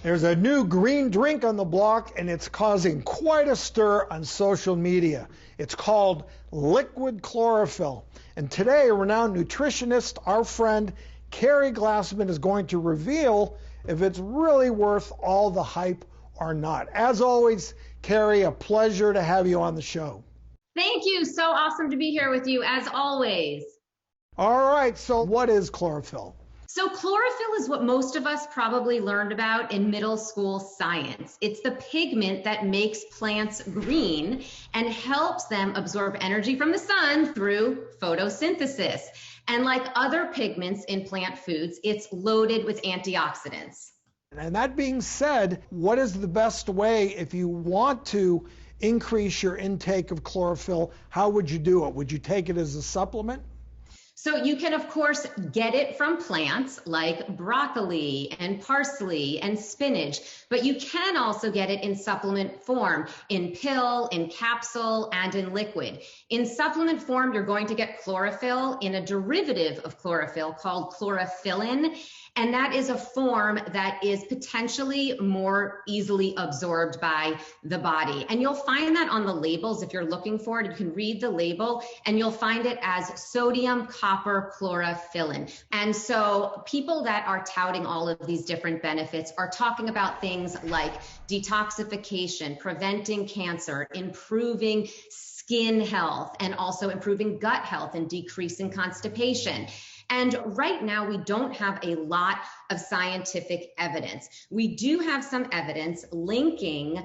There's a new green drink on the block, and it's causing quite a stir on social media. It's called liquid chlorophyll. And today, a renowned nutritionist, our friend Keri Glassman, is going to reveal if it's really worth all the hype or not. As always, Keri, a pleasure to have you on the show. Thank you. So awesome to be here with you, as always. All right, so what is chlorophyll? So chlorophyll is what most of us probably learned about in middle school science. It's the pigment that makes plants green and helps them absorb energy from the sun through photosynthesis. And like other pigments in plant foods, it's loaded with antioxidants. And that being said, what is the best way if you want to increase your intake of chlorophyll? How would you do it? Would you take it as a supplement? So you can, of course, get it from plants like broccoli and parsley and spinach, but you can also get it in supplement form, in pill, in capsule, and in liquid. In supplement form, you're going to get chlorophyll in a derivative of chlorophyll called chlorophyllin. And that is a form that is potentially more easily absorbed by the body. And you'll find that on the labels. If you're looking for it, you can read the label and you'll find it as sodium copper chlorophyllin. And so people that are touting all of these different benefits are talking about things like detoxification, preventing cancer, improving skin health, and also improving gut health and decreasing constipation. And right now, we don't have a lot of scientific evidence. We do have some evidence linking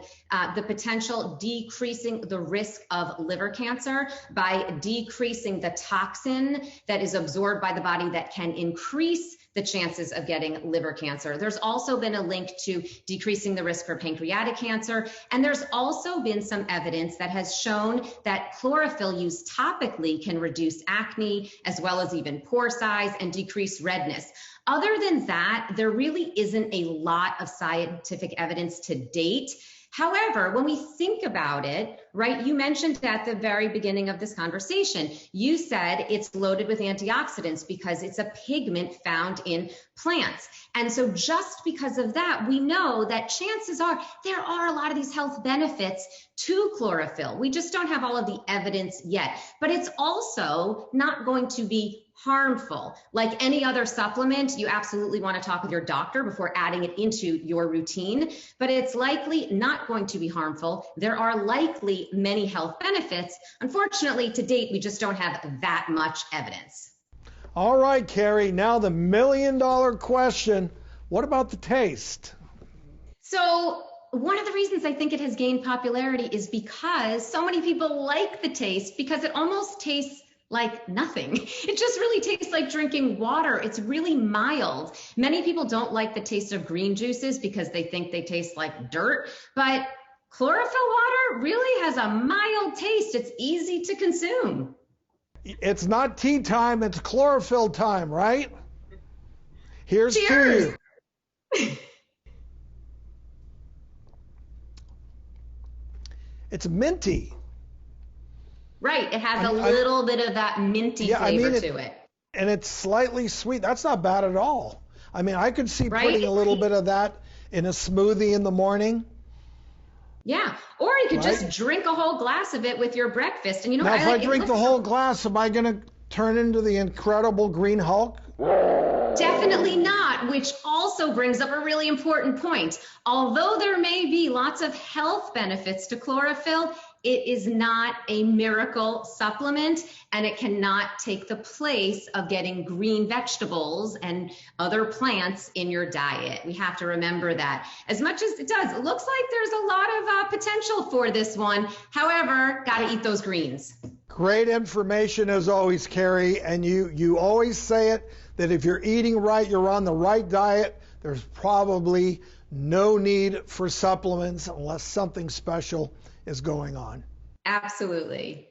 the potential decreasing the risk of liver cancer by decreasing the toxin that is absorbed by the body that can increase the chances of getting liver cancer. There's also been a link to decreasing the risk for pancreatic cancer. And there's also been some evidence that has shown that chlorophyll used topically can reduce acne, as well as even pore size and decrease redness. Other than that, there really isn't a lot of scientific evidence to date. However, when we think about it, right, you mentioned at the very beginning of this conversation, you said it's loaded with antioxidants because it's a pigment found in plants. And so just because of that, we know that chances are there are a lot of these health benefits to chlorophyll. We just don't have all of the evidence yet, but it's also not going to be harmful. Like any other supplement, you absolutely want to talk with your doctor before adding it into your routine, but it's likely not going to be harmful. There are likely many health benefits. Unfortunately, to date, we just don't have that much evidence. All right, Keri, now the million-dollar question. What about the taste? So one of the reasons I think it has gained popularity is because so many people like the taste, because it almost tastes like nothing. It just really tastes like drinking water. It's really mild. Many people don't like the taste of green juices because they think they taste like dirt, but chlorophyll water really has a mild taste. It's easy to consume. It's not tea time, it's chlorophyll time, right? Here's Cheers. to you. It's minty. Right, it has a little bit of that minty flavor to it. And it's slightly sweet. That's not bad at all. I mean, I could see putting a little bit of that in a smoothie in the morning. Yeah, or you could just drink a whole glass of it with your breakfast. And you know, now, if I drink the whole glass, am I going to turn into the Incredible Green Hulk? Definitely not, which also brings up a really important point. Although there may be lots of health benefits to chlorophyll, it is not a miracle supplement, and it cannot take the place of getting green vegetables and other plants in your diet. We have to remember that. As much as it does, it looks like there's a lot of potential for this one. However, got to eat those greens. Great information as always, Keri, and you always say it, that if you're eating right, you're on the right diet, there's probably no need for supplements unless something special is going on. Absolutely.